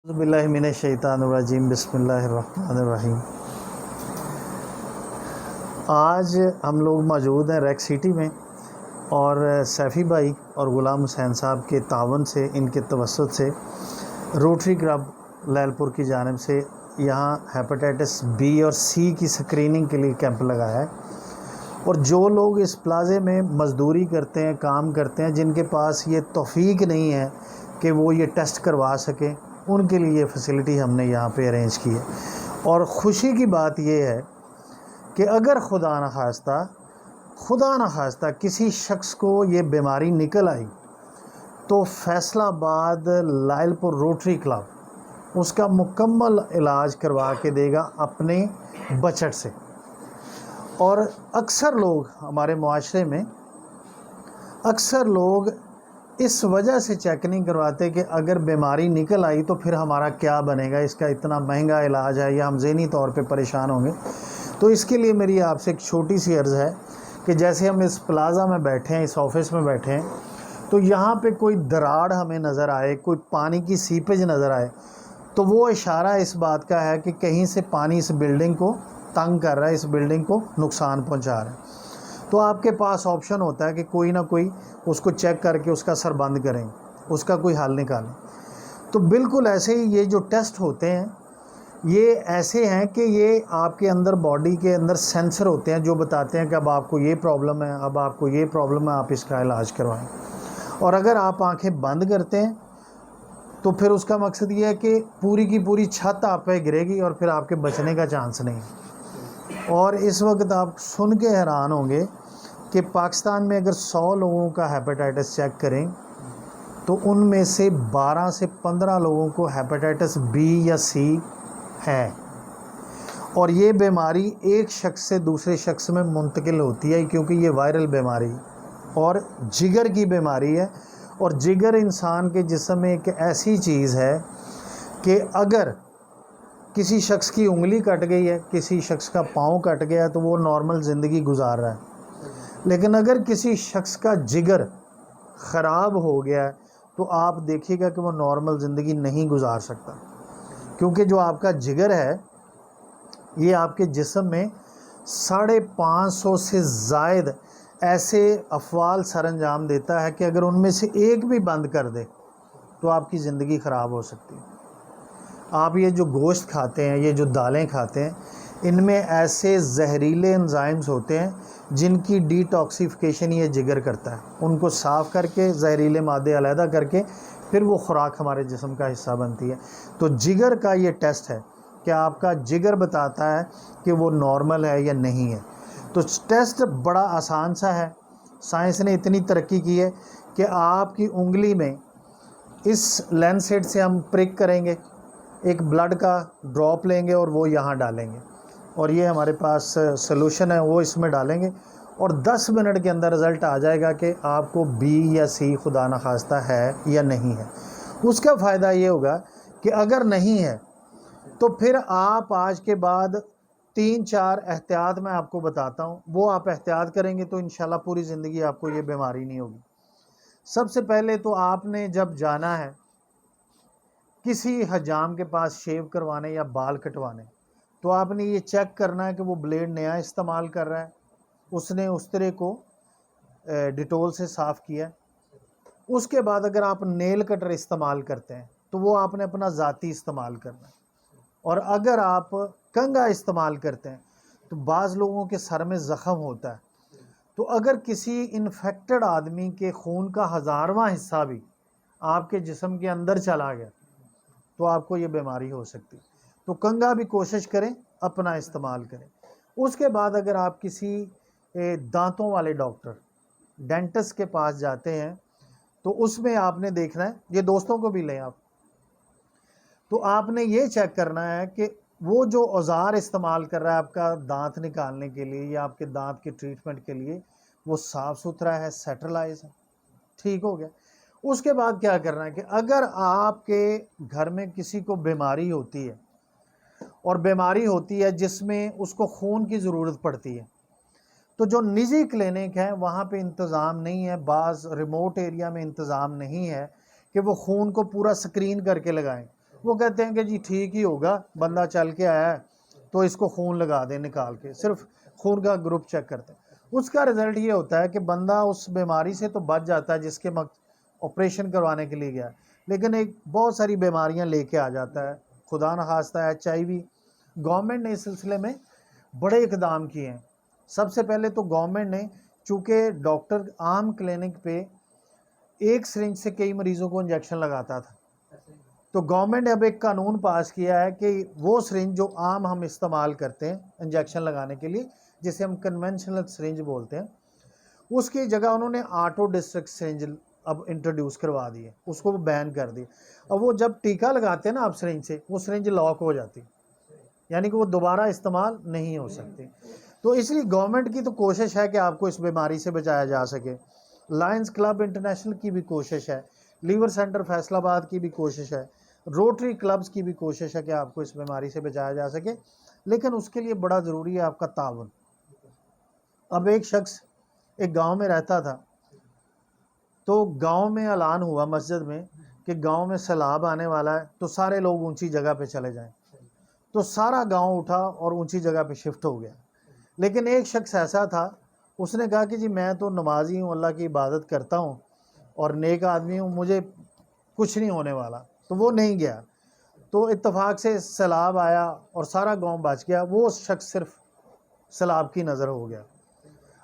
اعوذ باللہ من الشیطان الرجیم بسم اللہ الرحمن الرحیم۔ آج ہم لوگ موجود ہیں ریک سٹی میں، اور سیفی بھائی اور غلام حسین صاحب کے تعاون سے، ان کے توسط سے روٹری کلب لیل پور کی جانب سے یہاں ہیپاٹائٹس بی اور سی کی سکریننگ کے لیے کیمپ لگایا ہے۔ اور جو لوگ اس پلازے میں مزدوری کرتے ہیں، کام کرتے ہیں، جن کے پاس یہ توفیق نہیں ہے کہ وہ یہ ٹیسٹ کروا سکیں، ان کے لیے یہ فیسلٹی ہم نے یہاں پہ ارینج کی ہے۔ اور خوشی کی بات یہ ہے کہ اگر خدا نخواستہ کسی شخص کو یہ بیماری نکل آئی تو فیصل آباد لائل پور روٹری کلب اس کا مکمل علاج کروا کے دے گا اپنے بجٹ سے۔ اور اکثر لوگ ہمارے معاشرے میں اس وجہ سے چیک نہیں کرواتے کہ اگر بیماری نکل آئی تو پھر ہمارا کیا بنے گا، اس کا اتنا مہنگا علاج ہے، یا ہم ذہنی طور پہ پریشان ہوں گے۔ تو اس کے لیے میری آپ سے ایک چھوٹی سی عرض ہے کہ جیسے ہم اس پلازا میں بیٹھے ہیں، اس آفس میں بیٹھے ہیں، تو یہاں پہ کوئی دراڑ ہمیں نظر آئے، کوئی پانی کی سیپیج نظر آئے، تو وہ اشارہ اس بات کا ہے کہ کہیں سے پانی اس بلڈنگ کو تنگ کر رہا ہے، اس بلڈنگ کو نقصان پہنچا رہا ہے۔ تو آپ کے پاس آپشن ہوتا ہے کہ کوئی نہ کوئی اس کو چیک کر کے اس کا سر بند کریں، اس کا کوئی حل نکالیں۔ تو بالکل ایسے ہی یہ جو ٹیسٹ ہوتے ہیں، یہ ایسے ہیں کہ یہ آپ کے اندر، باڈی کے اندر سینسر ہوتے ہیں جو بتاتے ہیں کہ اب آپ کو یہ پرابلم ہے، اب آپ کو یہ پرابلم ہے، آپ اس کا علاج کروائیں۔ اور اگر آپ آنکھیں بند کرتے ہیں تو پھر اس کا مقصد یہ ہے کہ پوری کی پوری چھت آپ پہ گرے گی اور پھر آپ کے بچنے کا چانس نہیں۔ اور اس وقت آپ سن کے حیران ہوں گے کہ پاکستان میں اگر 100 لوگوں کا ہیپاٹائٹس چیک کریں تو ان میں سے 12 سے 15 لوگوں کو ہیپاٹائٹس بی یا سی ہے۔ اور یہ بیماری ایک شخص سے دوسرے شخص میں منتقل ہوتی ہے، کیونکہ یہ وائرل بیماری اور جگر کی بیماری ہے۔ اور جگر انسان کے جسم میں ایک ایسی چیز ہے کہ اگر کسی شخص کی انگلی کٹ گئی ہے، کسی شخص کا پاؤں کٹ گیا ہے تو وہ نارمل زندگی گزار رہا ہے، لیکن اگر کسی شخص کا جگر خراب ہو گیا ہے تو آپ دیکھیے گا کہ وہ نارمل زندگی نہیں گزار سکتا، کیونکہ جو آپ کا جگر ہے یہ آپ کے جسم میں 550 سے زائد ایسے افعال سر انجام دیتا ہے کہ اگر ان میں سے ایک بھی بند کر دے تو آپ کی زندگی خراب ہو سکتی ہے۔ آپ یہ جو گوشت کھاتے ہیں، یہ جو دالیں کھاتے ہیں، ان میں ایسے زہریلے انزائمز ہوتے ہیں جن کی ڈی ٹاکسیفیکیشن یہ جگر کرتا ہے، ان کو صاف کر کے زہریلے مادے علیحدہ کر کے پھر وہ خوراک ہمارے جسم کا حصہ بنتی ہے۔ تو جگر کا یہ ٹیسٹ ہے کہ آپ کا جگر بتاتا ہے کہ وہ نارمل ہے یا نہیں ہے۔ تو ٹیسٹ بڑا آسان سا ہے، سائنس نے اتنی ترقی کی ہے کہ آپ کی انگلی میں اس لینسیٹ سے ہم پرک کریں گے، ایک بلڈ کا ڈراپ لیں گے اور وہ یہاں ڈالیں گے، اور یہ ہمارے پاس سلوشن ہے، وہ اس میں ڈالیں گے اور 10 منٹ کے اندر رزلٹ آ جائے گا کہ آپ کو بی یا سی خدا نخواستہ ہے یا نہیں ہے۔ اس کا فائدہ یہ ہوگا کہ اگر نہیں ہے تو پھر آپ آج کے بعد 3-4 احتیاط میں آپ کو بتاتا ہوں، وہ آپ احتیاط کریں گے تو انشاءاللہ پوری زندگی آپ کو یہ بیماری نہیں ہوگی۔ سب سے پہلے تو آپ نے جب جانا ہے کسی حجام کے پاس شیو کروانے یا بال کٹوانے، تو آپ نے یہ چیک کرنا ہے کہ وہ بلیڈ نیا استعمال کر رہا ہے، اس نے اس طرح کو ڈیٹول سے صاف کیا ہے۔ اس کے بعد اگر آپ نیل کٹر استعمال کرتے ہیں تو وہ آپ نے اپنا ذاتی استعمال کرنا ہے۔ اور اگر آپ کنگھا استعمال کرتے ہیں تو بعض لوگوں کے سر میں زخم ہوتا ہے، تو اگر کسی انفیکٹڈ آدمی کے خون کا 1000واں حصہ بھی آپ کے جسم کے اندر چلا گیا تو آپ کو یہ بیماری ہو سکتی۔ تو کنگھا بھی کوشش کریں اپنا استعمال کریں۔ اس کے بعد اگر آپ کسی دانتوں والے ڈاکٹر، ڈینٹسٹ کے پاس جاتے ہیں تو اس میں آپ نے دیکھنا ہے، یہ دوستوں کو بھی لیں آپ، تو آپ نے یہ چیک کرنا ہے کہ وہ جو اوزار استعمال کر رہا ہے آپ کا دانت نکالنے کے لیے یا آپ کے دانت کے ٹریٹمنٹ کے لیے، وہ صاف ستھرا ہے، سیٹرلائز ہے، ٹھیک ہو گیا۔ اس کے بعد کیا کرنا ہے کہ اگر آپ کے گھر میں کسی کو بیماری ہوتی ہے، اور بیماری ہوتی ہے جس میں اس کو خون کی ضرورت پڑتی ہے، تو جو نجی کلینک ہیں وہاں پہ انتظام نہیں ہے، بعض ریموٹ ایریا میں انتظام نہیں ہے کہ وہ خون کو پورا سکرین کر کے لگائیں، وہ کہتے ہیں کہ جی ٹھیک ہی ہوگا، بندہ چل کے آیا ہے تو اس کو خون لگا دیں نکال کے، صرف خون کا گروپ چیک کرتے ہیں۔ اس کا رزلٹ یہ ہوتا ہے کہ بندہ اس بیماری سے تو بچ جاتا ہے جس کے آپریشن کروانے کے لیے گیا، لیکن ایک بہت ساری بیماریاں لے کے آ جاتا ہے، خدا نخواستہ HIV۔ گورنمنٹ نے اس سلسلے میں بڑے اقدام کیے ہیں۔ سب سے پہلے تو گورنمنٹ نے، چونکہ ڈاکٹر عام کلینک پہ ایک سرنج سے کئی مریضوں کو انجیکشن لگاتا تھا، تو گورنمنٹ نے اب ایک قانون پاس کیا ہے کہ وہ سرنج جو عام ہم استعمال کرتے ہیں انجیکشن لگانے کے لیے، جسے ہم کنونشنل سرنج بولتے ہیں، اس کی جگہ انہوں نے آٹو ڈسٹرکٹ سرنج اب انٹروڈیوس کروا دی ہے، اس کو بین کر دی۔ اب وہ جب ٹیکہ لگاتے ہیں نا آپ سرنج سے، وہ سرنج لاک ہو جاتی، یعنی کہ وہ دوبارہ استعمال نہیں ہو سکتی۔ تو اس لیے گورنمنٹ کی تو کوشش ہے کہ آپ کو اس بیماری سے بچایا جا سکے، لائنز کلب انٹرنیشنل کی بھی کوشش ہے، لیور سینٹر فیصل آباد کی بھی کوشش ہے، روٹری کلبز کی بھی کوشش ہے کہ آپ کو اس بیماری سے بچایا جا سکے، لیکن اس کے لیے بڑا ضروری ہے آپ کا تعاون۔ اب ایک شخص ایک گاؤں میں رہتا تھا، تو گاؤں میں اعلان ہوا مسجد میں کہ گاؤں میں سیلاب آنے والا ہے، تو سارے لوگ اونچی جگہ پہ چلے جائیں۔ تو سارا گاؤں اٹھا اور اونچی جگہ پہ شفٹ ہو گیا، لیکن ایک شخص ایسا تھا، اس نے کہا کہ جی میں تو نمازی ہوں، اللہ کی عبادت کرتا ہوں اور نیک آدمی ہوں، مجھے کچھ نہیں ہونے والا، تو وہ نہیں گیا۔ تو اتفاق سے سیلاب آیا اور سارا گاؤں بچ گیا، وہ شخص صرف سیلاب کی نظر ہو گیا۔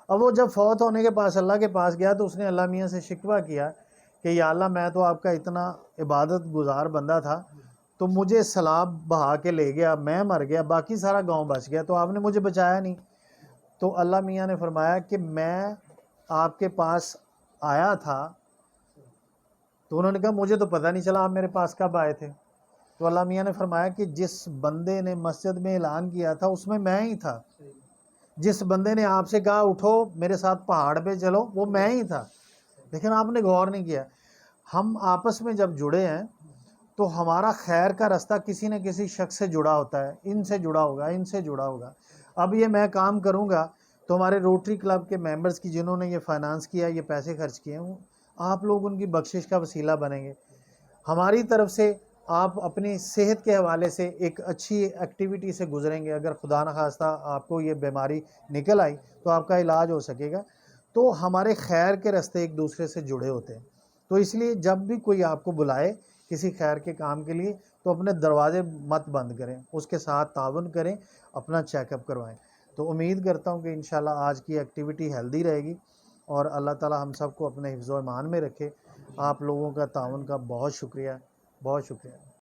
اب وہ جب فوت ہونے کے پاس اللہ کے پاس گیا تو اس نے اللہ میاں سے شکوہ کیا کہ یا اللہ میں تو آپ کا اتنا عبادت گزار بندہ تھا، تو مجھے سیلاب بہا کے لے گیا، میں مر گیا، باقی سارا گاؤں بچ گیا، تو آپ نے مجھے بچایا نہیں۔ تو اللہ میاں نے فرمایا کہ میں آپ کے پاس آیا تھا، تو انہوں نے کہا مجھے تو پتہ نہیں چلا آپ میرے پاس کب آئے تھے۔ تو اللہ میاں نے فرمایا کہ جس بندے نے مسجد میں اعلان کیا تھا اس میں ہی تھا، جس بندے نے آپ سے کہا اٹھو میرے ساتھ پہاڑ پہ چلو، وہ میں ہی تھا، لیکن آپ نے غور نہیں کیا۔ ہم آپس میں جب جڑے ہیں تو ہمارا خیر کا رستہ کسی نہ کسی شخص سے جڑا ہوتا ہے، ان سے جڑا ہوگا، ان سے جڑا ہوگا۔ اب یہ میں کام کروں گا تو ہمارے روٹری کلب کے ممبرز کی جنہوں نے یہ فائنانس کیا، یہ پیسے خرچ کیے ہیں، آپ لوگ ان کی بخشش کا وسیلہ بنیں گے۔ ہماری طرف سے آپ اپنی صحت کے حوالے سے ایک اچھی ایکٹیویٹی سے گزریں گے، اگر خدا نخواستہ آپ کو یہ بیماری نکل آئی تو آپ کا علاج ہو سکے گا۔ تو ہمارے خیر کے راستے ایک دوسرے سے جڑے ہوتے ہیں، تو اس لیے جب بھی کوئی آپ کو بلائے کسی خیر کے کام کے لیے تو اپنے دروازے مت بند کریں، اس کے ساتھ تعاون کریں، اپنا چیک اپ کروائیں۔ تو امید کرتا ہوں کہ انشاءاللہ آج کی ایکٹیویٹی ہیلدی رہے گی، اور اللہ تعالی ہم سب کو اپنے حفظ و ایمان میں رکھے۔ آپ لوگوں کا تعاون کا بہت شکریہ، بہت شکریہ۔